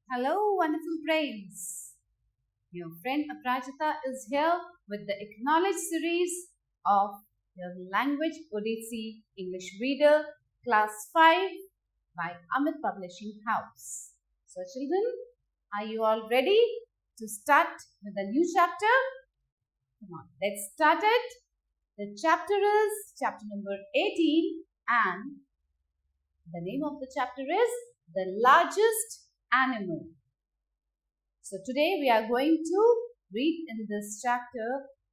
Hello, wonderful brains. Your friend Aprajita is here with the Acknowledge series of your Language Odyssey English Reader Class 5 by Amit Publishing House. So, children, are you all ready to start with a new chapter? Come on, let's start it. The chapter is chapter number 18, and the name of the chapter is The Largest Animal. So today we are going to read in this chapter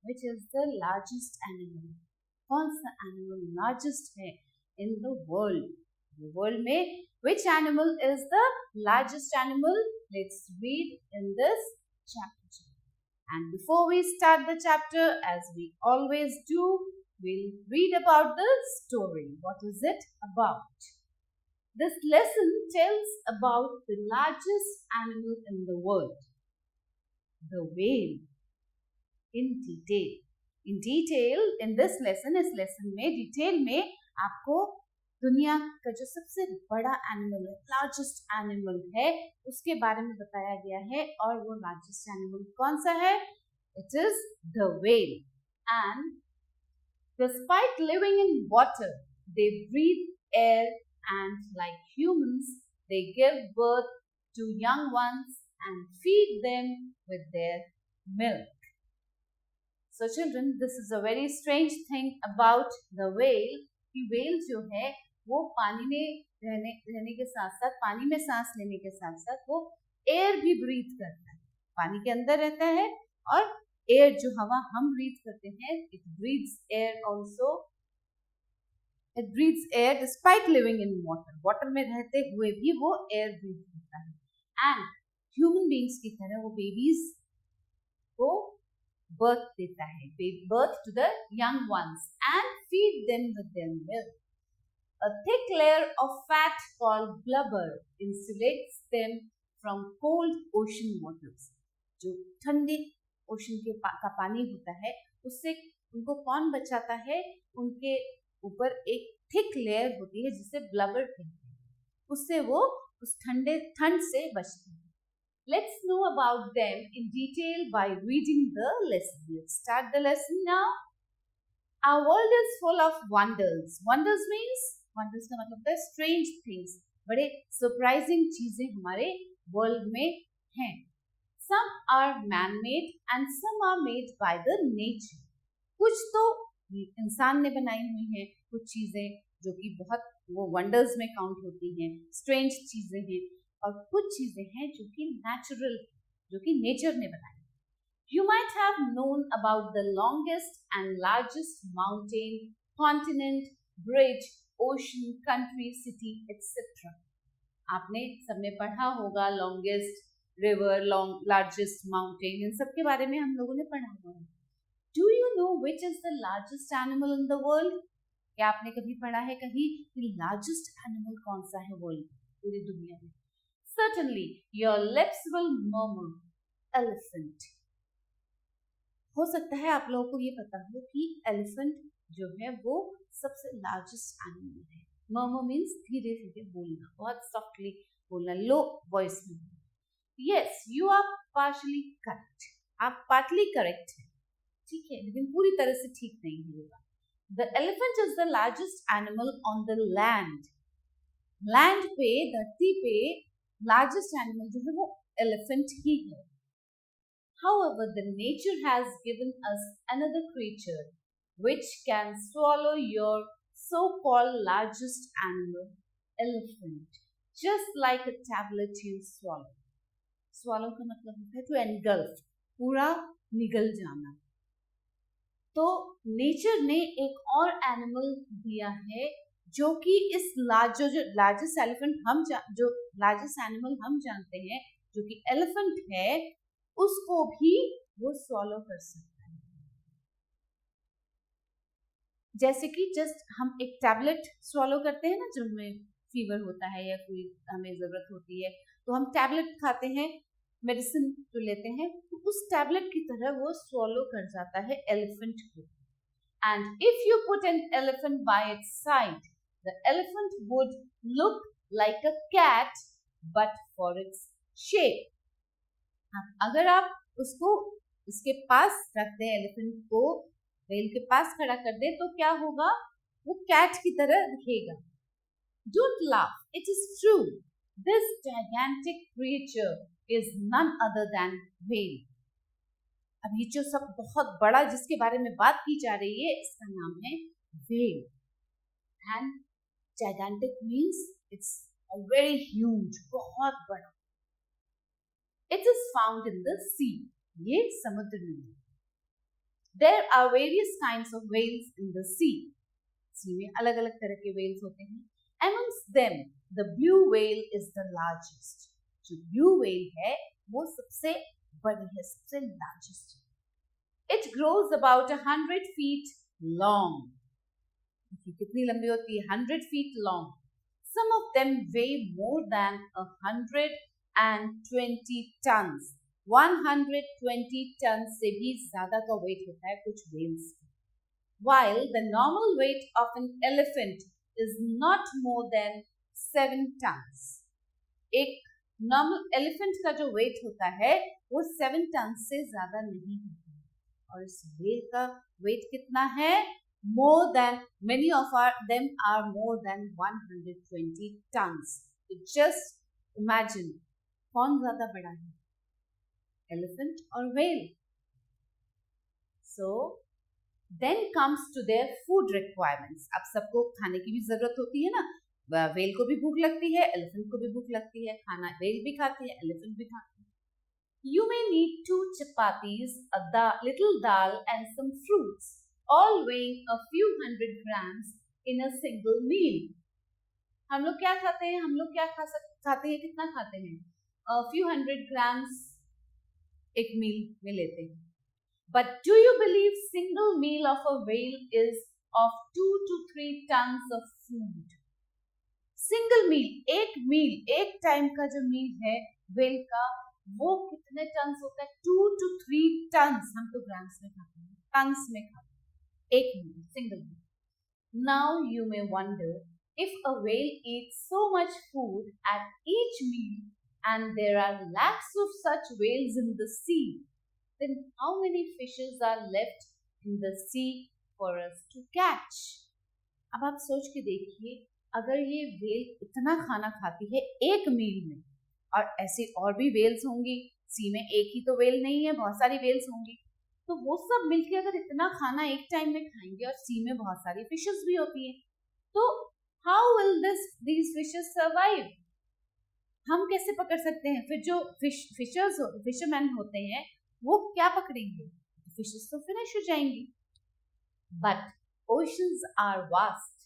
which is the largest animal. कौन सा animal largest है in the world? The world में which animal is the largest animal? Let's read in this chapter. And before we start the chapter, as we always do, we'll read about the story. What is it about? This lesson tells about the largest animal in the world, the whale, in detail. In detail, in this lesson, इस lesson में detail में आपको दुनिया का जो सबसे बड़ा animal है, largest animal है, उसके बारे में बताया गया है और वो largest animal कौन सा है? It is the whale. And despite living in water, they breathe air and like humans, they give birth to young ones and feed them with their milk. So children, this is a very strange thing about the whale. कि whale जो है वो पानी में रहने के साथ साथ पानी में सांस लेने के साथ साथ वो एयर भी ब्रीथ करता है, पानी के अंदर रहता है और एयर जो हवा हम ब्रीथ करते हैं, it breathes air also. It breathes air despite living in water. Water में रहते हुए भी वो air breathe करता है. And human beings की तरह वो babies को birth देता है. Birth to the young ones and feed them with their milk. A thick layer of fat called blubber insulates them from cold ocean waters. जो ठंडे ओशन का पानी होता है उससे उनको कौन बचाता है? उनके ऊपर एक थिक लेयर होती है जिसे ब्लबर कहते हैं, उससे वो उस ठंड से बचते हैं. Let's know about them in detail by reading the lesson. Let's start the lesson now. Our world is full of wonders. Wonders का मतलब है strange things. बड़े surprising चीजें हमारे world में हैं. Some are man-made and some are made by the nature. कुछ तो इंसान ने बनाई हुई हैं, कुछ चीजें जो कि बहुत वो वंडर्स में काउंट होती हैं, स्ट्रेंज चीजें हैं, और कुछ चीजें हैं जो कि नेचुरल, जो कि नेचर ने बनाई. You might have known about the longest and largest mountain, continent, bridge, ocean, country, city, etc. आपने सबने पढ़ा होगा longest river, largest mountain, इन सब के बारे में हम लोगों ने पढ़ा हुआ है. Do you know which is the largest animal in the world? क्या आपने कभी पढ़ा है कहीं कि largest animal कौन सा है वर्ल्ड पूरी दुनिया में? Certainly, your lips will murmur, elephant. हो सकता है आप लोगों को ये पता हो कि elephant जो है वो सबसे largest animal है. Murmur means धीरे धीरे बोलना, बहुत softly बोलना, low voice में. Yes, you are partially correct. आप partly correct हैं, ठीक है, लेकिन पूरी तरह से ठीक नहीं होगा. The elephant is the largest animal on the land. Land पे, धरती पे largest animal जो है वो elephant ही है. However, the nature has given us another creature which can swallow your so-called largest animal, elephant, just like a tablet you swallow. Swallow का मतलब होता है to engulf, पूरा निगल जाना. तो नेचर ने एक और एनिमल दिया है जो कि इस लार्जेस्ट एलिफेंट जो लार्जेस्ट एनिमल हम जानते हैं जो कि एलिफेंट है, उसको भी वो स्वॉलो कर सकता है. जैसे कि जस्ट हम एक टैबलेट स्वॉलो करते हैं ना, जब हमें फीवर होता है या कोई हमें जरूरत होती है तो हम टैबलेट खाते हैं, मेडिसिन जो लेते हैं, तो उस टैबलेट की तरह वो स्वॉलो कर जाता है एलिफेंट को. And if you put an elephant by its side, the elephant would look like a cat, but for its shape. अगर आप उसको उसके पास रखते हैं, एलिफेंट को व्हेल के पास खड़ा कर दे तो क्या होगा, वो कैट की तरह दिखेगा. Don't laugh, it is true. This gigantic creature is none other than whale. अभी जो सब बहुत बड़ा जिसके बारे में बात की जा रही है, इसका नाम है whale. And gigantic means it's a very huge, बहुत बड़ा. It is found in the sea. ये समुद्र में है. There are various kinds of whales in the sea. sea में अलग अलग तरह के whales होते हैं. Amongst them, the blue whale is the largest. जो blue whale है, वो सबसे बड़ी है, सबसे largest. It grows about 100 feet long. कितनी लंबी होती है? 100 feet long. Some of them weigh more than 120 tons. 120 tons से भी ज्यादा का weight होता है कुछ whales. While the normal weight of an elephant is not more than 7 tons. एक normal elephant का जो weight होता है वो 7 tons से ज्यादा नहीं होता. और इस whale का weight कितना है? More than, many of them are more than 120 tons. So just imagine, कौन ज़्यादा बड़ा है? Elephant or whale? So then comes to their food requirements. अब सबको खाने की भी ज़रूरत होती है ना? whale को भी भूख लगती है, elephant को भी भूख लगती है, खाना whale भी खाती है, elephant भी खाती है. You may need 2 chapatis, a little dal and some fruits, all weighing a few hundred grams in a single meal. हम लोग क्या खाते हैं? हम लोग क्या खाते हैं? कितना खाते हैं? A few hundred grams एक मील में लेते हैं. But do you believe single meal of a whale is of 2 to 3 tons of food? Single meal, एक टाइम का जो मील है whale का, वो कितने टन्स होता है? 2 to 3 tons. हम तो ग्राम्स में खाते हैं, टन्स में खाते हैं. एक meal, single meal. Now you may wonder, if a whale eats so much food at each meal and there are lakhs of such whales in the sea, then how many fishes are left in the sea for us to catch? अब आप सोच के देखिए, अगर ये whale इतना खाना खाती है एक मील में, और ऐसे और भी whales होंगी, सी में एक ही तो whale नहीं है, बहुत सारी whales होंगी, तो वो सब मिलके अगर इतना खाना एक टाइम में खाएंगे, और सी में बहुत सारी फिशेस भी होती हैं, तो how will these fishes survive? हम कैसे पकड़ सकते हैं? फिर जो फिशरमैन होते हैं वो क्या पकड़ेंगे? फिशेस तो फिनिश हो जाएंगी. But oceans are vast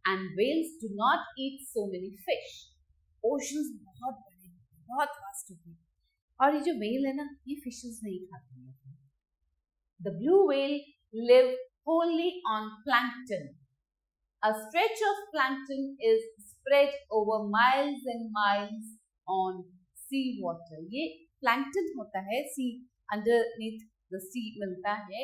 and whales do not eat so many fish. Oceans बहुत बड़े, बहुत वास्ट होते हैं, और ये जो whale है ना, ये फिशेस नहीं खाते हैं. The blue whale live wholly on plankton. A stretch of plankton is spread over miles and miles on sea water. ये plankton होता है, sea underneath the sea मिलता है,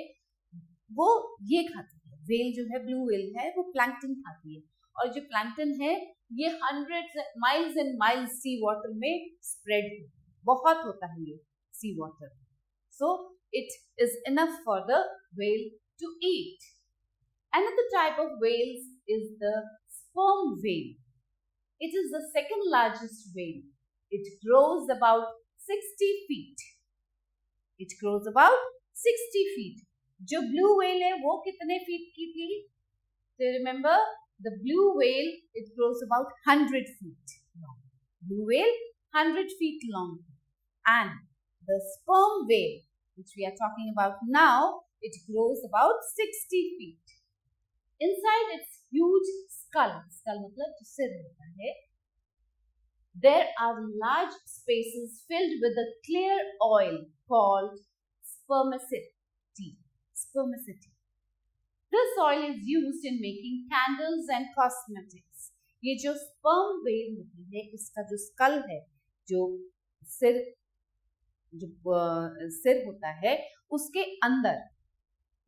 वो ये खाती है. whale जो है, blue whale है, वो plankton खाती है, और जो plankton है ये hundreds miles and miles sea water में spread बहुत होता है ये sea water. So it is enough for the whale to eat. Another type of whales is the sperm whale. It is the second largest whale. It grows about 60 feet. It grows about 60 feet. जो blue whale है वो कितने feet की थी? So remember, the blue whale, it grows about 100 feet long. Blue whale 100 feet long. And the sperm whale, which we are talking about now, it grows about 60 feet. Inside its huge skull मतलब जो सिर होता है, there are large spaces filled with a clear oil called spermaceti. This oil is used in making candles and cosmetics. ये जो sperm whale होती है, इसका जो skull है, जो सिर होता है, उसके अंदर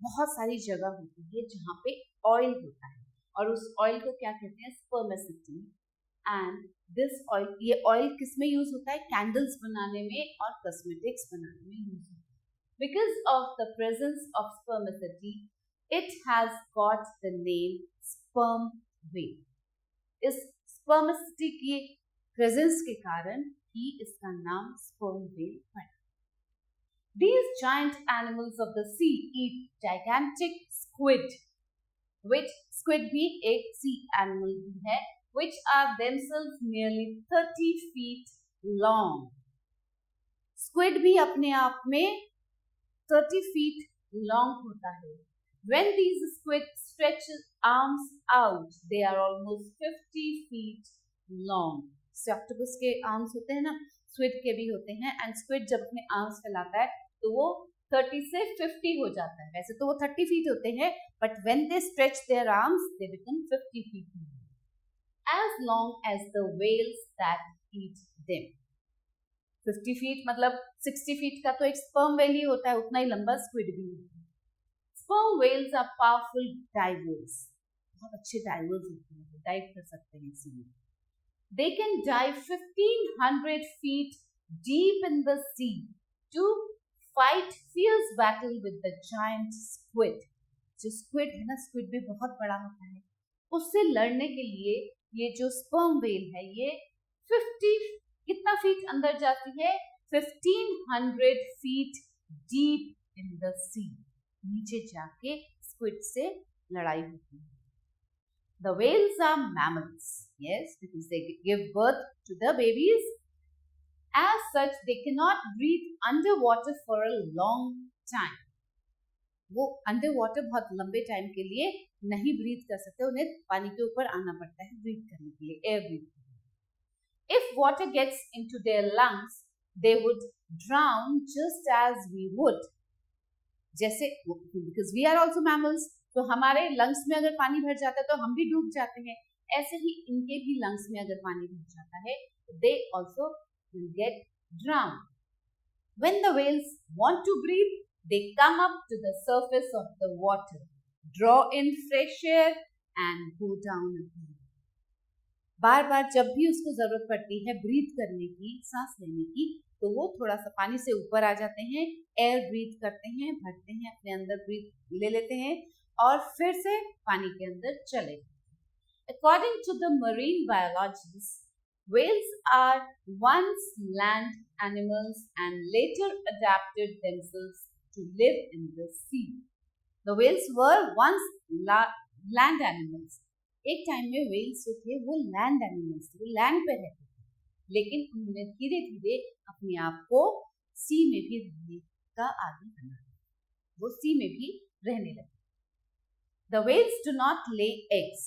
बहुत सारी जगह होती है जहाँ पे ऑयल होता है, और उस ऑयल को क्या कहते हैं? स्पर्मेसिटी. एंड दिस ऑयल, ये ऑयल किस में यूज होता है? कैंडल्स बनाने में और कॉस्मेटिक्स बनाने में यूज होता है। Because of the presence of spermaceti it has got the name sperm whale. इस स्पर्मेसिटी की प्रेजेंस के कारण ही इसका नाम स्पर्म वेल पड़ा। These giant animals of the sea eat gigantic squid, which squid भी एक sea animal भी है, which are themselves nearly 30 feet long. Squid भी अपने आप में 30 feet long होता है. When these squid stretch arms out, they are almost 50 feet long. So octopus के arms होते हैं ना, squid के भी होते हैं, and squid जब अपने arms फैलाता है तो वो 30 से 50 हो जाता है। वैसे तो वो 30 फीट होते हैं, but when they stretch their arms, they become 50 feet long, as long as the whales that eat them. 50 feet मतलब 60 फीट का तो एक स्पर्म वेल ही होता है, उतना ही लंबा स्क्विड भी होता है। Sperm whales are powerful divers, बहुत अच्छे डाइवर्स होते हैं, डाइव कर सकते हैं इसी में। They can dive 1500 feet deep in the sea to fight fierce battle with the giant squid. जो स्क्विड है ना, स्क्विड भी बहुत बड़ा होता है, उससे लड़ने के लिए ये जो स्पर्म वेल है ये 50 कितना फीट अंदर जाती है? 1500 फीट डीप इन द सी, नीचे जाके स्क्विड से लड़ाई होती है। The whales are mammals, yes, because they give birth to the babies. As such, they cannot breathe underwater for a long time. वो underwater बहुत लंबे टाइम के लिए नहीं ब्रीथ कर सकते, उन्हें पानी के ऊपर आना पड़ता है ब्रीथ करने के लिए, एयर ब्रीथ करने के लिए। If water gets into their lungs, they would drown just as we would. जैसे because we are also mammals, तो हमारे लंग्स में अगर पानी भर जाता है तो हम भी डूब जाते हैं, ऐसे ही इनके भी लंग्स में अगर पानी भर जाता है they also will get drowned. When the whales want to breathe, they come up to the surface of the water, draw in fresh air and go down again. बार बार जब भी उसको जरूरत पड़ती है ब्रीथ करने की, सांस लेने की, तो वो थोड़ा सा पानी से ऊपर आ जाते हैं, एयर ब्रीथ करते हैं, भरते हैं, अपने अंदर ब्रीथ ले लेते हैं और फिर से पानी के अंदर चले। According to the marine biologists, whales are once land animals and later adapted themselves to live in the sea. The whales were once land animals. एक टाइम में whales जो थे वो land animals थे, वो land पे रहते थे, लेकिन उन्होंने धीरे धीरे अपने आप को सी में भी रहने का आदी बना, वो सी में भी रहने लगे। The whales do not lay eggs.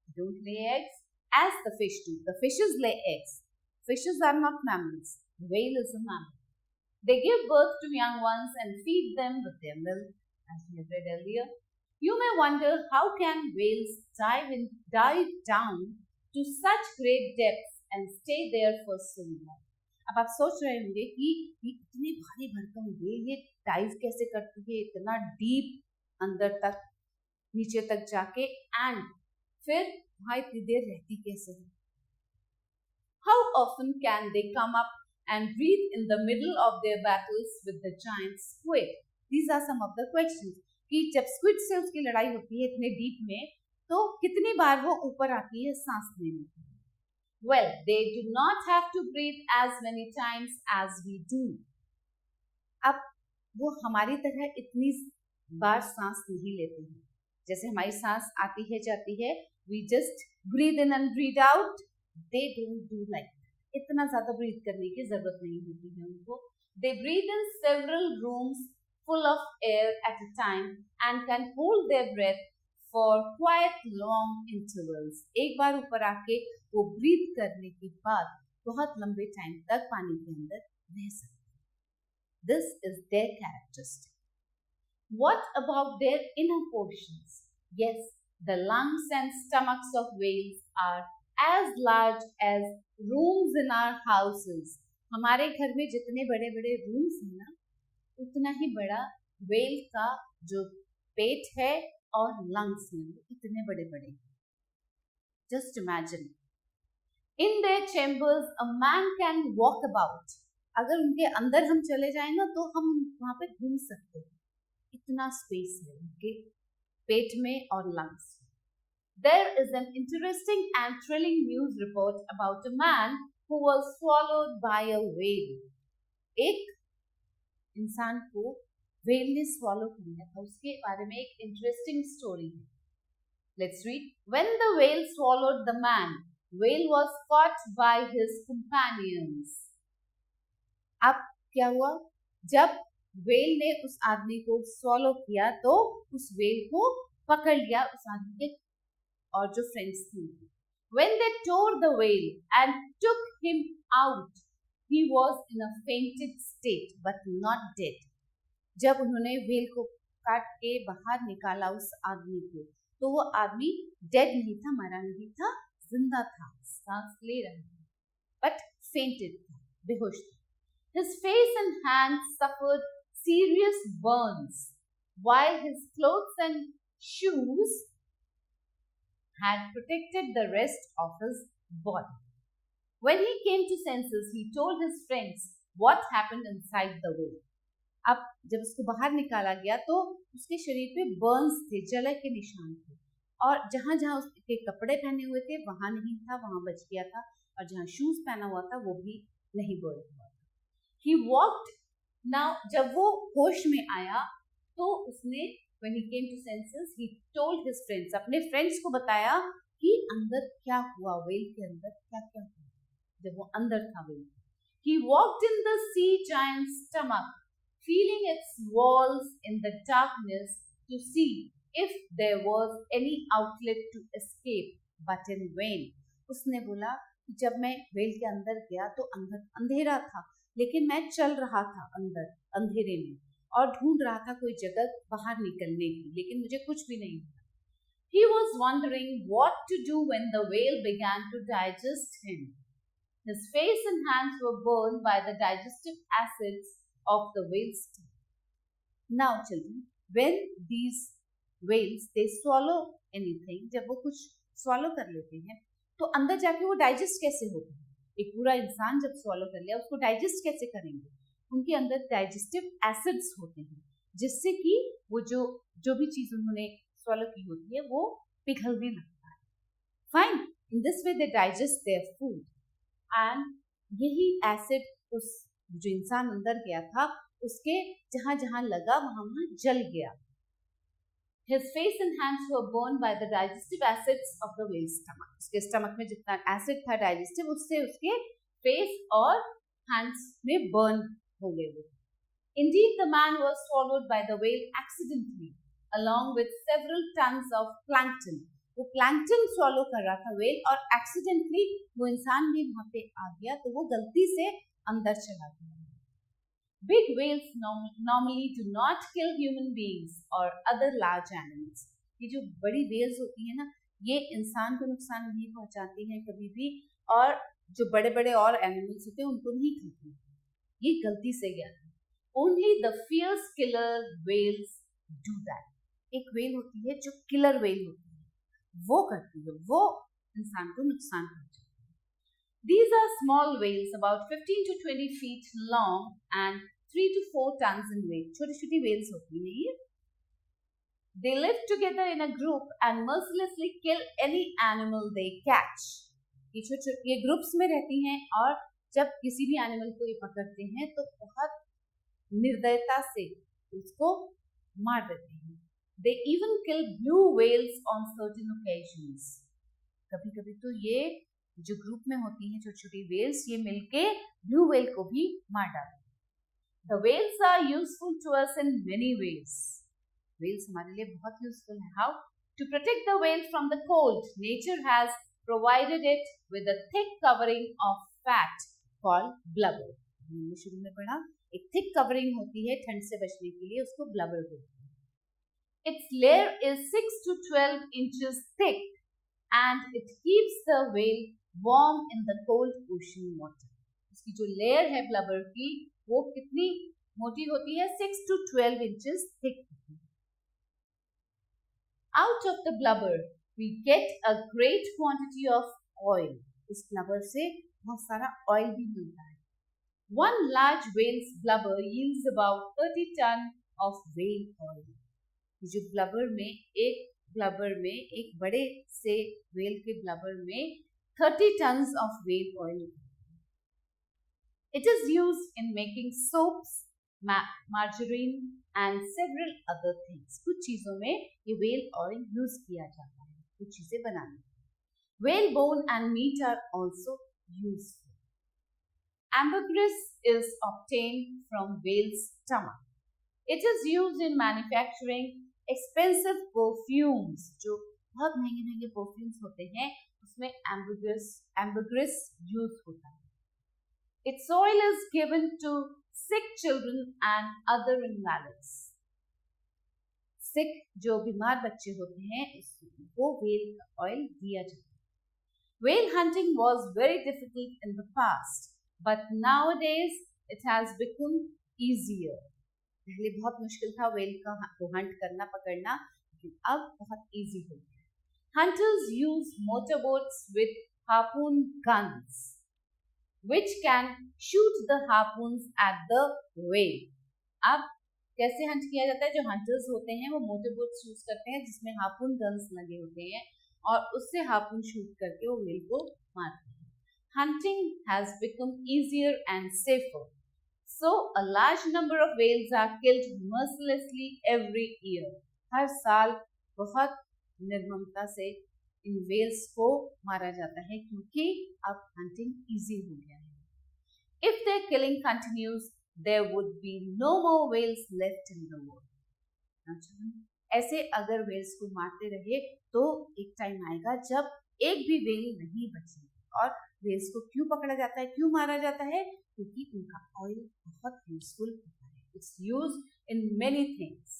They don't lay eggs as the fish do. The fishes lay eggs. Fishes are not mammals. The whale is a mammal. They give birth to young ones and feed them with their milk, as we have read earlier. You may wonder how can whales dive down to such great depths and stay there for so long. अब आप सोच रहे होंगे कि इतनी भारी भरकम well ये डाइव कैसे करती है इतना डीप अंदर तक, नीचे तक जाके, एंड फिर वहां इतनी देर रहती कैसे है? How often can they come up and breathe in the middle of their battles with the giant squid? These are some of the questions. कि जब स्क्विड से उसकी लड़ाई होती है इतने डीप में, तो कितनी बार वो ऊपर आती है सांस लेने के लिए? Well, they do not have to breathe as many times as we do. अब वो हमारी तरह इतनी बार सांस नहीं लेते हैं, जैसे हमारी सांस आती है जाती है, we just breathe in and breathe out. They don't do like that. इतना ज़्यादा breathe करने की ज़रूरत नहीं होती है उनको. They breathe in several rooms full of air at a time and can hold their breath for quite long intervals. एक बार ऊपर आके वो breathe करने के बाद बहुत लंबे टाइम तक पानी के अंदर रह सकते हैं. This is their characteristic. What about their inner portions? Yes, the lungs and stomachs of whales are as large as rooms in our houses. हमारे घर में जितने बड़े बड़े रूम्स हैं ना, उतना ही बड़ा whale का जो पेट है और लंग्स हैं इतने बड़े बड़े. Just imagine. In their chambers, a man can walk about. अगर उनके अंदर हम चले जाएं ना तो हम वहां पे घूम सकते हैं, इतना स्पेस है उनके पेट में और lungs. There is an interesting and thrilling news report about a man who was swallowed by a whale. एक इंसान को whale ने swallow कर लिया था, उसके बारे में एक interesting story है. Let's read. When the whale swallowed the man, whale was caught by his companions. अब क्या हुआ? जब whale ने उस आदमी को swallow किया तो उस whale को पकड़ लिया उस आदमी के और जो फ्रेंड्स थे. When they tore the whale and took him out, he was in a fainted state but not dead. जब उन्होंने whale को काट के बाहर निकाला उस आदमी को, तो वो आदमी डेड नहीं था, मरा नहीं था, जिंदा था, सांस ले रहा था, but fainted था, बेहोश था. His face and hands suffered serious burns, while his clothes and shoes had protected the rest of his body. When he came to senses, he told his friends what happened inside the whale. अब जब उसको बाहर निकाला गया तो उसके शरीर पे बर्न्स थे, जलन के निशान थे, और जहां जहां उसके कपड़े पहने हुए थे वहां नहीं था, वहां बच गया था, और जहां शूज पहना हुआ था वो भी नहीं बर्न हुआ था. He walked. Now जब वो होश में आया तो उसने when he came to senses, he told his friends, अपने फ्रेंड्स को बताया कि अंदर क्या हुआ, whale के अंदर क्या क्या हुआ जब वो अंदर था whale. He walked in the sea giant's stomach, feeling its walls in the darkness to see if there was any outlet to escape, but in vain. उसने बोला जब मैं whale के अंदर गया तो अंदर अंधेरा था, लेकिन मैं चल रहा था अंदर अंधेरे में और ढूंढ रहा था कोई जगह बाहर निकलने की, लेकिन मुझे कुछ भी नहीं मिला. He was wondering what to do when the whale began to digest him. His face and hands were burned by the digestive acids of the whale's stomach. Now children, when these whales they swallow anything, जब वो कुछ swallow कर लेते हैं तो अंदर जाके वो digest कैसे होगा? एक पूरा इंसान जब swallow कर लिया उसको digest कैसे करेंगे? उनके अंदर डाइजेस्टिव एसिड्स होते हैं जिससे कि वो जो भी चीज उन्होंने swallow की होती है वो पिघलने लगता है. Fine. In this way they digest their food and यही एसिड उस जो इंसान अंदर गया था उसके जहां जहां लगा वहां वहां जल गया. His face and hands were burned by the digestive acids of the whale's stomach. उसके स्टमक में जितना एसिड था डाइजेस्टिव उससे उसके फेस और हैंड्स में बर्न हो गए. Indeed, the man was swallowed by the whale accidentally, along with several tons of plankton. वो plankton swallow कर रहा था whale और accidentally वो इंसान भी वहाँ पे आ गया, तो वो गलती से अंदर चला गया. Big whales normally do not kill human beings or other large animals. ये जो बड़ी whales होती है ना, ये इंसान को नुकसान नहीं पहुँचाती हैं कभी भी, और जो बड़े बड़े और एनिमल्स होते हैं उनको नहीं खाती. ये गलती से गया था. Only the fierce killer whales do that. एक whale होती है जो killer whale होती है, वो करती है, वो इंसान को नुकसान पहुंचाती है. These are small whales about 15 to 20 feet long and 3 to 4 tons in weight. छोटी छोटी whales होती हैं ये. They live together in a group and mercilessly kill any animal they catch. ये ग्रुप्स में रहती हैं और जब किसी भी एनिमल को ये पकड़ते हैं तो बहुत निर्दयता से उसको मार देते हैं. They even kill blue whales on certain occasions. कभी कभी तो ये जो ग्रुप में होती हैं छोटी छोटी whales, ये मिलके blue whale को भी मार डालते हैं. The whales are useful to us in many ways. Whales हमारे लिए बहुत useful है. How? To protect the whale from the cold, nature has provided it with a thick covering of fat called blubber. हमने शुरू में पढ़ा एक thick covering होती है ठंड से बचने के लिए, उसको blubber बोलते हैं. Its layer is 6 to 12 inches thick and it keeps the whale warm in the cold ocean water. इसकी जो layer है blubber की वो कितनी मोटी होती है? 6 to 12 inches thick. Out of the blubber we get a great quantity of oil. इस ब्लबर से बहुत सारा ऑयल भी मिलता है. One large whale's blubber yields about 30 ton of whale oil. जो ब्लबर में एक बड़े से व्हेल के ब्लबर में 30 tons of whale oil. It is used in making soaps, margarine and several other things. कुछ चीजों में ये whale oil यूज किया जाता है कुछ चीजें बनाने. Whale bone and meat are also useful. Ambergris is obtained from whale's stomach. It is used in manufacturing expensive perfumes. जो बहुत महंगे perfumes होते हैं उसमें ambergris use होता है. Its oil is given to sick children and other invalids. Sick जो बीमार बच्चे होते हैं वो whale का oil दिया जाता है. Whale hunting was very difficult in the past. But nowadays it has become easier. पहले बहुत मुश्किल था व्हेल को हंट करना पकड़ना लेकिन अब बहुत इजी हो गया. Hunters use motorboats with harpoon guns which can shoot the harpoons at the whale. अब कैसे हंट किया जाता है? जो हंटर्स होते हैं वो मोटरबोट्स यूज करते हैं जिसमें हार्पून गन्स लगे होते हैं और उससे हार्पून शूट करके वो व्हेल को मारते हैं. Hunting has become easier and safer. So, a large number of whales are killed mercilessly every year. हर साल बहुत निर्ममता से इन whales को मारा जाता है क्योंकि अब hunting easy हो गया है. If their killing continues, there would be no more whales left in the world. ऐसे अगर whales को मारते रहे तो एक टाइम आएगा जब एक भी whale नहीं बचेगा. और whales को क्यों पकड़ा जाता है, क्यों मारा जाता है? क्योंकि उनका ऑयल बहुत यूजफुल होता है. It's used in many things.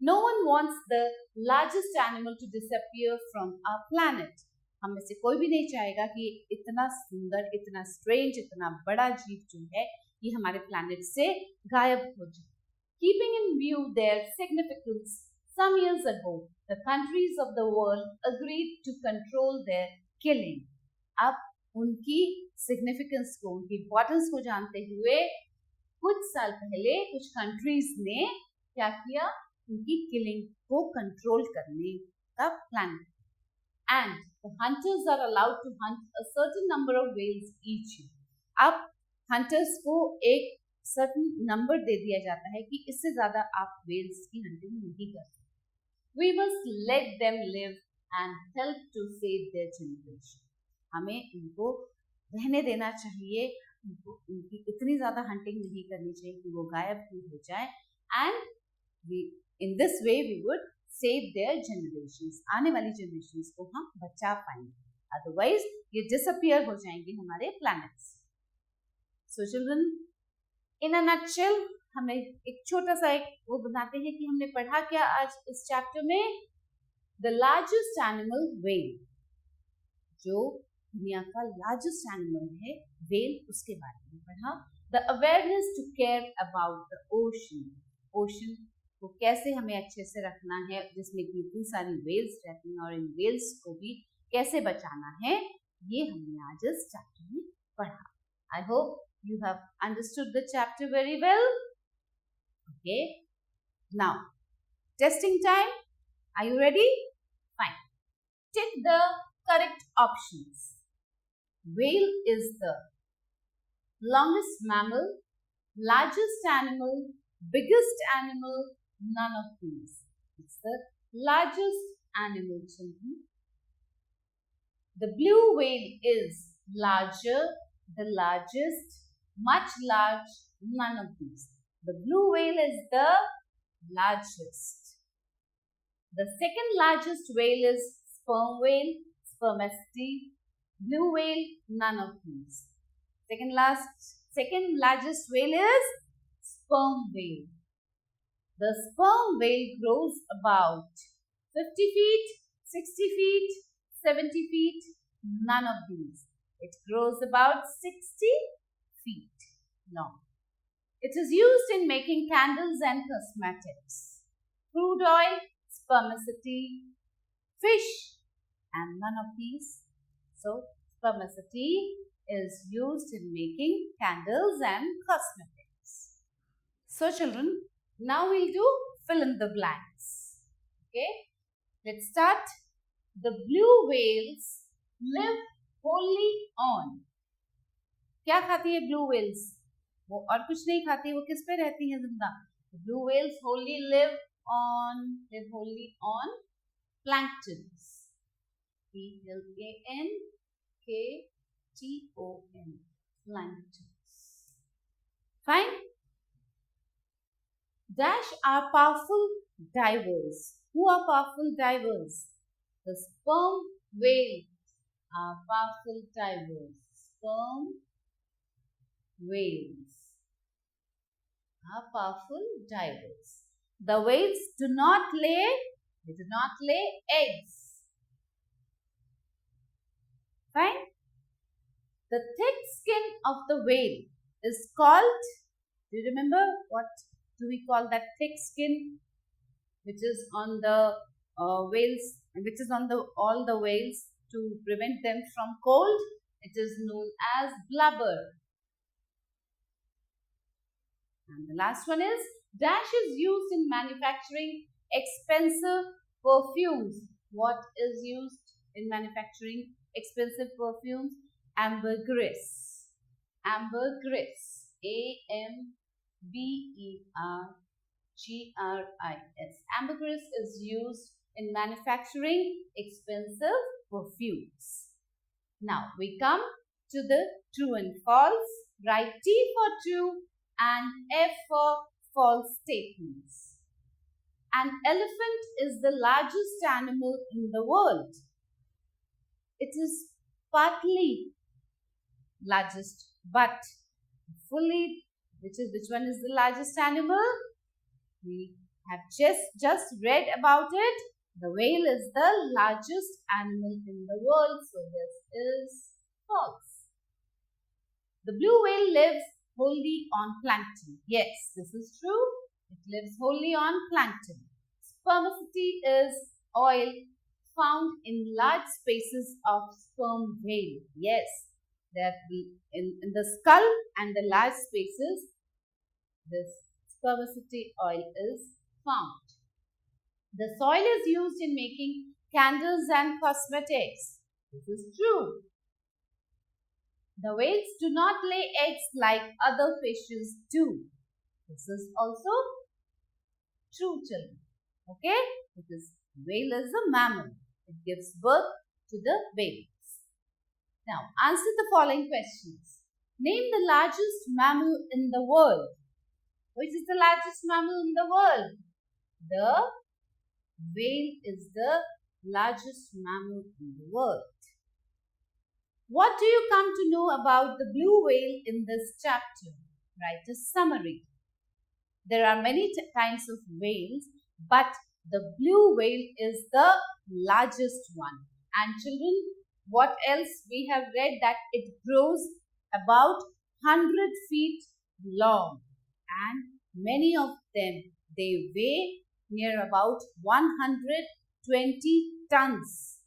No one wants the largest animal to disappear from our planet. हम में से कोई भी नहीं चाहेगा कि इतना सुंदर, इतना स्ट्रेंज, इतना बड़ा जीव जो है ये हमारे प्लैनेट से गायब हो जाए. Keeping in view their significance, some years ago the countries of the world agreed to control their killing. अब उनकी सिग्निफिकेंस को, उनकी इम्पोर्टेंस को जानते हुए कुछ साल पहले कुछ कंट्रीज ने क्या किया? उनकी किलिंग को कंट्रोल करने का plan. And the hunters are allowed to hunt a certain number of whales each year. अब हंटर्स को एक सर्टेन नंबर दे दिया जाता है कि इससे ज्यादा आप व्हेल्स की हंटिंग नहीं कर सकते. We must let them live and help to save their generation. हमें इनको रहने देना चाहिए, उनकी इतनी ज़्यादा हंटिंग नहीं करनी चाहिए कि वो गायब ही हो जाए. And in this way we would save their generations. आने वाली जनरेशंस को हम बचा पाएंगे, अदरवाइज ये डिसअपियर हो जाएंगे हमारे planets. So children, in a nutshell हमें एक छोटा सा एक वो बनाते हैं कि हमने पढ़ा क्या आज इस चैप्टर में. द लार्जेस्ट एनिमल व्हेल, जो दुनिया का लार्जेस्ट एनिमल है व्हेल, उसके बारे में पढ़ा. The awareness to care about the ocean. Ocean को कैसे हमें अच्छे से रखना है जिसमें कि इतनी सारी व्हेल्स रहती हैं और इन व्हेल्स को भी कैसे बचाना है ये हमने आज इस चैप्टर में पढ़ा. I hope you have understood the chapter very well. Okay, now testing time. Are you ready? Fine. Tick the correct options. Whale is the longest mammal, largest animal, biggest animal, none of these. It's the largest animal, children. The blue whale is larger, the largest, much large, none of these. The blue whale is the largest. The second largest whale is sperm whale, spermaceti. Blue whale, none of these. Second largest whale is sperm whale. The sperm whale grows about 50 feet, 60 feet, 70 feet, none of these. It grows about 60 feet long. It is used in making candles and cosmetics. Crude oil, spermaceti, fish, and none of these. So, Spermaceti is used in making candles and cosmetics. So children, now we'll do fill in the blanks. Okay, let's start. The blue whales live wholly on. क्या खाती है blue whales? वो और कुछ नहीं खाती, वो किस पे रहती है जिंदा? Blue whales live wholly on planktons. Plankton. Planktons. Fine. Dash are powerful divers. Who are powerful divers? The sperm whales are powerful divers. Sperm whales are powerful divers. The whales do not lay eggs. Fine. The thick skin of the whale is called, do you remember what do we call that thick skin which is on the whales, which is on all the whales to prevent them from cold? It is known as blubber. And the last one is, dash is used in manufacturing expensive perfumes. What is used in manufacturing expensive perfumes? Ambergris. Ambergris. A-M-B-E-R-G-R-I-S. Ambergris is used in manufacturing expensive perfumes. Now we come to the true and false. Write T for true and F for false statements. An elephant is the largest animal in the world. It is partly largest, but fully, which one is the largest animal? We have just read about it. The whale is the largest animal in the world, so this is false. The blue whale lives wholly on plankton. Yes, this is true. It lives wholly on plankton. Spermaceti is oil found in large spaces of sperm whale. Yes, that in the skull and the large spaces, this spermaceti oil is found. The soil is used in making candles and cosmetics. This is true. The whales do not lay eggs like other fishes do. This is also true, children. Okay? Because whale is a mammal. It gives birth to the babies. Now, answer the following questions. Name the largest mammal in the world. Which is the largest mammal in the world? The whale is the largest mammal in the world. What do you come to know about the blue whale in this chapter? Write a summary. There are many kinds of whales, but the blue whale is the largest one. And children, what else we have read? That it grows about 100 feet long, and many of them, they weigh near about 120 tons.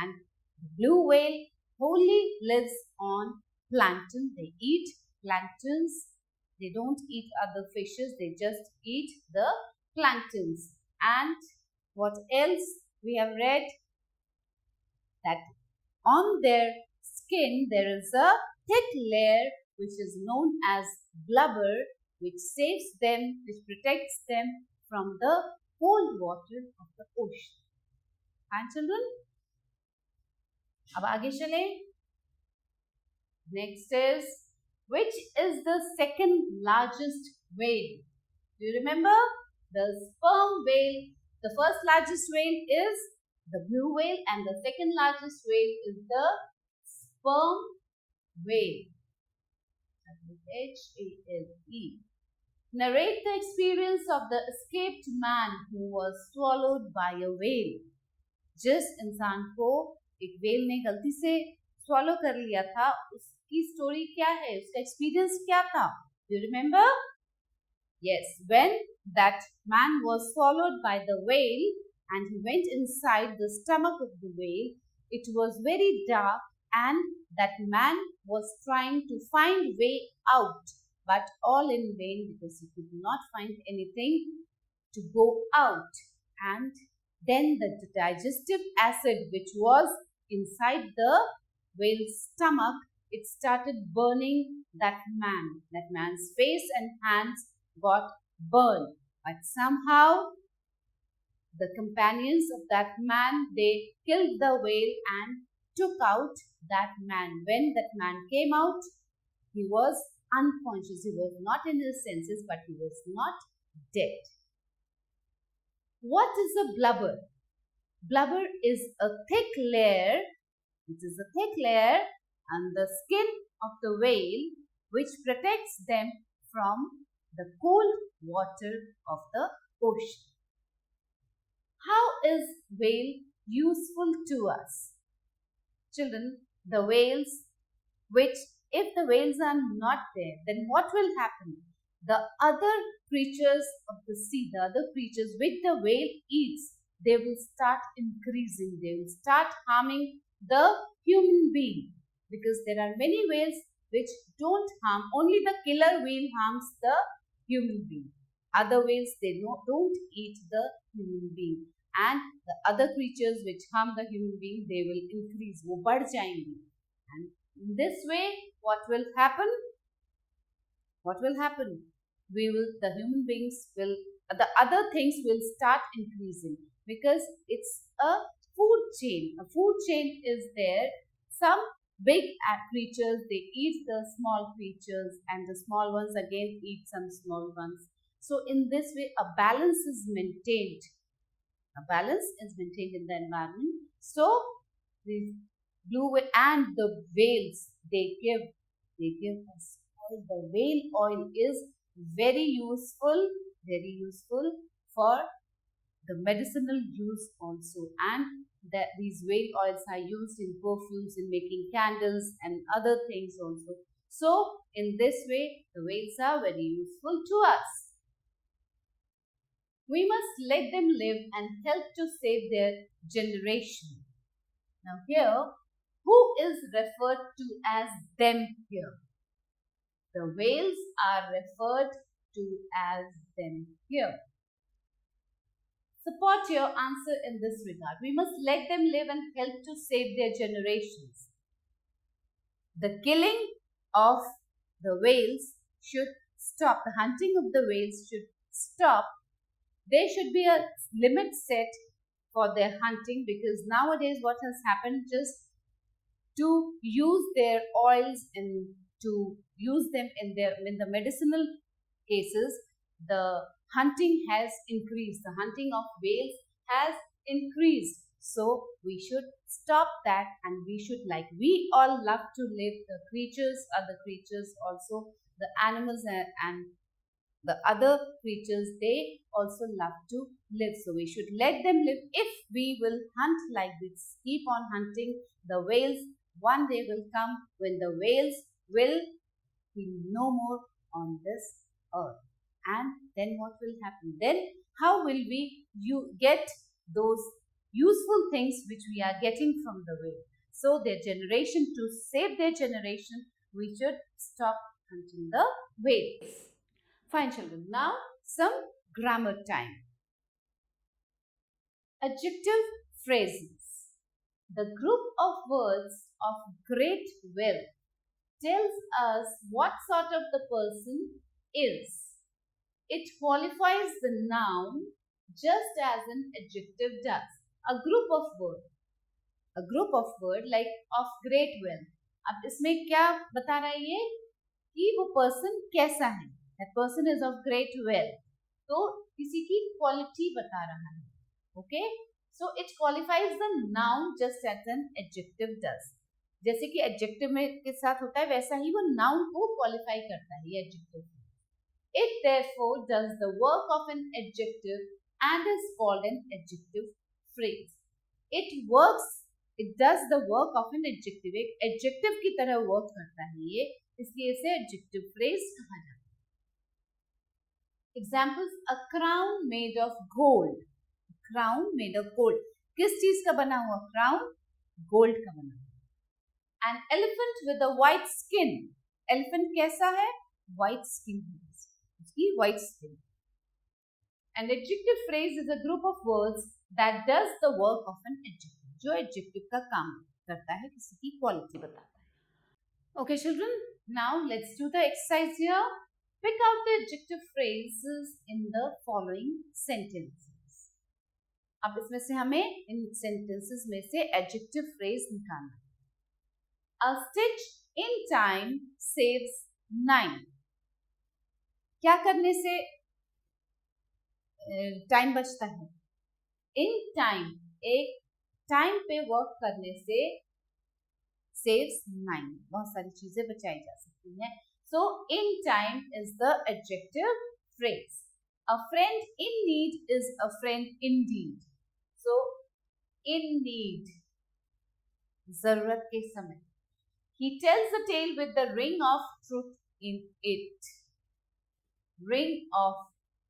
And the blue whale wholly lives on plankton. They eat planktons. They don't eat other fishes. They just eat the planktons. And what else we have read? That on their skin there is a thick layer which is known as blubber, which saves them, which protects them from the cold water of the ocean. And children, अब आगे चले. Next is, which is the second largest whale? Do you remember? The sperm whale. The first largest whale is the blue whale, and the second largest whale is the sperm whale. H-A-L-E. Narrate the experience of the escaped man who was swallowed by a whale. जिस इंसान को एक whale ने गलती से swallow कर लिया था, उसकी story क्या है? उसका experience क्या था? Do you remember? Yes, when that man was swallowed by the whale and he went inside the stomach of the whale, it was very dark and that man was trying to find way out, but all in vain because he could not find anything to go out. And then the digestive acid, which was inside the whale's stomach, it started burning that man. That man's face and hands got burned. But somehow the companions of that man, they killed the whale and took out that man. When that man came out, he was unconscious. He was not in his senses, but he was not dead. What is a blubber? Blubber is a thick layer, which is a thick layer on the skin of the whale, which protects them from the cold water of the ocean. How is whale useful to us? Children, the whales, which if the whales are not there, then what will happen? The other creatures of the sea, the other creatures which the whale eats, they will start increasing. They will start harming the human being, because there are many whales which don't harm. Only the killer whale harms the human being. Other whales, they don't eat the human being. And the other creatures which harm the human being, they will increase. वो बढ़ जाएंगे. And in this way, what will happen? What will happen? The human beings will, the other things will start increasing, because it's a food chain. A food chain is there. Some big creatures, they eat the small creatures, and the small ones again eat some small ones. So in this way, a balance is maintained. A balance is maintained in the environment. So the blue whale and the whales, they give us oil. The whale oil is very useful for the medicinal use also, and that these whale oils are used in perfumes, in making candles and other things also. So in this way, the whales are very useful to us. We must let them live and help to save their generation. Now here, who is referred to as them here? The whales are referred to as them here. Support your answer in this regard. We must let them live and help to save their generations. The killing of the whales should stop. The hunting of the whales should stop. There should be a limit set for their hunting, because nowadays what has happened, just to use their oils and to use them in the medicinal cases, the hunting has increased. The hunting of whales has increased. So we should stop that, and we should, like we all love to live, the creatures, other creatures also, the animals and the other creatures, they also love to live. So we should let them live. If we will hunt like this, keep on hunting the whales, one day will come when the whales will be no more on this earth. And then what will happen? Then how will we get those useful things which we are getting from the whale? So their generation, to save their generation, we should stop hunting the whales. Fine children, now some grammar time. Adjective phrases. The group of words of great wealth tells us what sort of the person is. It qualifies the noun just as an adjective does. A group of word like of great wealth. अब इसमें क्या बता रहा है ये कि वो person कैसा है. That person is of great wealth. तो किसी की quality बता रहा है. Okay? So it qualifies the noun just as an adjective does. जैसे कि adjective में के साथ होता है, वैसा ही वो noun को qualify करता है ये adjective. It therefore does the work of an adjective and is called an adjective phrase. It does the work of an adjective. एक adjective की तरह work करता है ये, इसलिए इसे adjective phrase कहा जाता है. Examples: a crown made of gold. Crown made of gold. किस चीज का बना हुआ crown? Gold का बना हुआ. An elephant with a white skin. Elephant कैसा है? White skin है उसकी, white skin. An adjective phrase is a group of words that does the work of an adjective. जो adjective का काम करता है, किसी की quality बताता है. Okay, children. Now let's do the exercise here. Pick out the adjective phrases in the following sentences. अब इसमें से हमें इन sentences में से adjective phrase निकालना है. A stitch in time saves 9. क्या करने से टाइम बचता है? इन टाइम, एक टाइम पे वर्क करने से saves 9. बहुत सारी चीजें बचाई जा सकती हैं. So in time is the adjective phrase. A friend in need is a friend indeed. So in need, जरूरत के समय. He tells the tale with the ring of truth in it. Ring of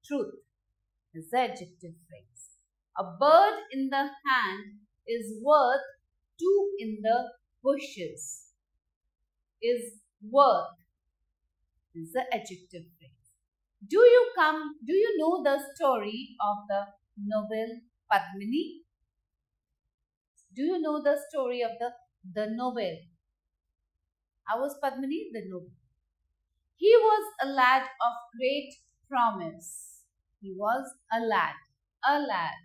truth is the adjective phrase. A bird in the hand is worth 2 in the bushes. Is worth is the adjective phrase. Do you know the story of the novel Padmini? Do you know the story of the novel? How was Padmini? The noble. He was a lad of great promise. He was a lad. A lad.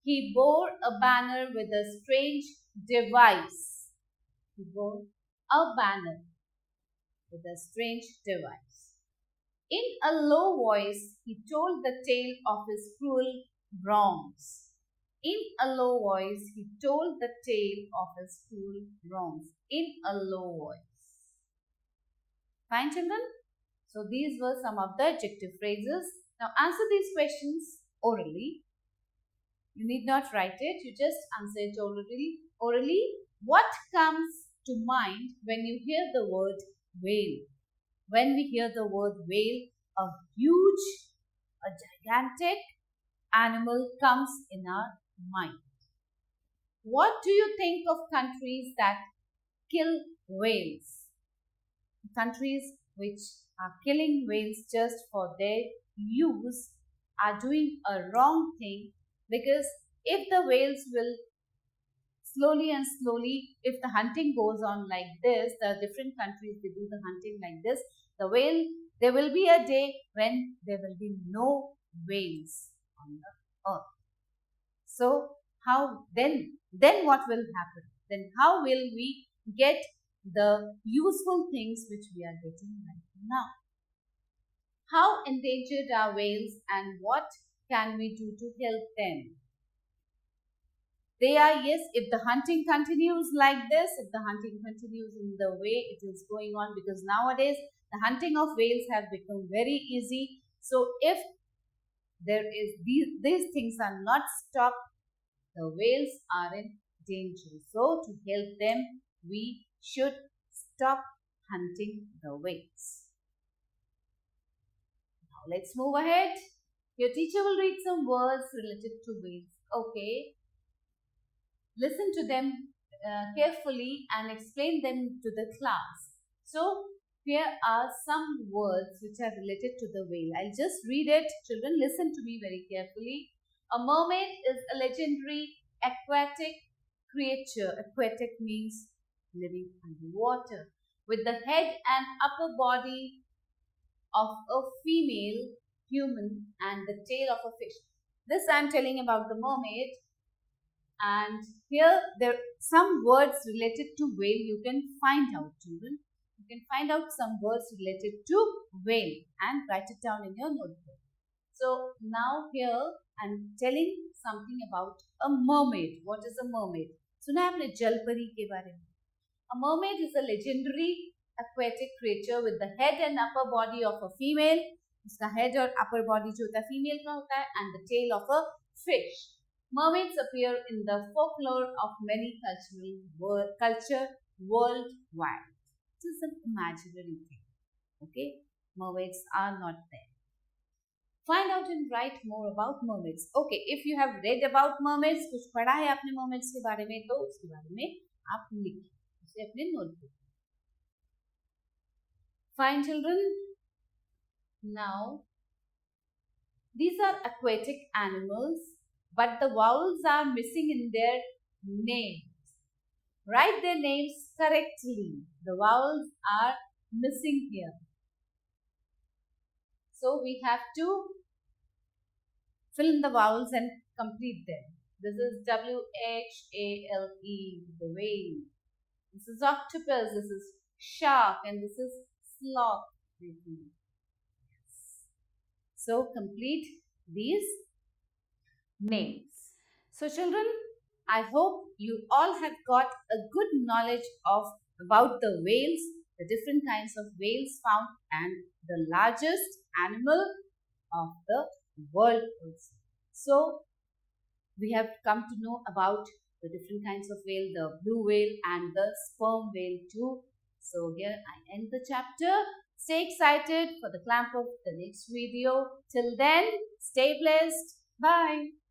He bore a banner with a strange device. He bore a banner with a strange device. In a low voice, he told the tale of his cruel wrongs. In a low voice, he told the tale of his cruel wrongs. In a low voice. Fine, children? So, these were some of the adjective phrases. Now, answer these questions orally. You need not write it. You just answer it orally. What comes to mind when you hear the word whale? When we hear the word whale, a huge, a gigantic animal comes in our mind. What do you think of countries that kill whales? Countries which are killing whales just for their use are doing a wrong thing, because if the whales will slowly and slowly, if the hunting goes on like this, the different countries they do the hunting like this, the whale, there will be a day when there will be no whales on the earth. So how then what will happen? Then how will we get the useful things which we are getting right now? How endangered are whales and what can we do to help them? They are, yes, if the hunting continues like this, if the hunting continues in the way it is going on, because nowadays the hunting of whales have become very easy. So if there is these things are not stopped, the whales are in danger. So to help them, we should stop hunting the whales. Now let's move ahead. Your teacher will read some words related to whales. Okay. Listen to them carefully and explain them to the class. So here are some words which are related to the whale. I'll just read it. Children, listen to me very carefully. A mermaid is a legendary aquatic creature. Aquatic means living underwater, with the head and upper body of a female human and the tail of a fish. This I am telling about the mermaid. And here there are some words related to whale you can find out, children. You can find out some words related to whale and write it down in your notebook. So now here I am telling something about a mermaid. What is a mermaid? सुना है आपने जलपरी के बारे में? A mermaid is a legendary aquatic creature with the head and upper body of a female. उसका head और upper body जो होता है female का होता है, and the tail of a fish. Mermaids appear in the folklore of many culture worldwide. This is an imaginary thing. Okay, mermaids are not there. Find out and write more about mermaids. Okay, if you have read about mermaids, कुछ पढ़ा है आपने mermaids के बारे में, तो उसके बारे में आप लिखिए उसे अपने notebook. Fine, children. Now, these are aquatic animals, but the vowels are missing in their names. Write their names correctly. The vowels are missing here. So we have to fill in the vowels and complete them. This is W-H-A-L-E, the whale. This is octopus, this is shark, and this is sloth. So complete these names. So children, I hope you all have got a good knowledge of about the whales, the different kinds of whales found, and the largest animal of the world also. So we have come to know about the different kinds of whale, the blue whale and the sperm whale too. So here I end the chapter. Stay excited for the clamp of the next video. Till then, stay blessed. Bye.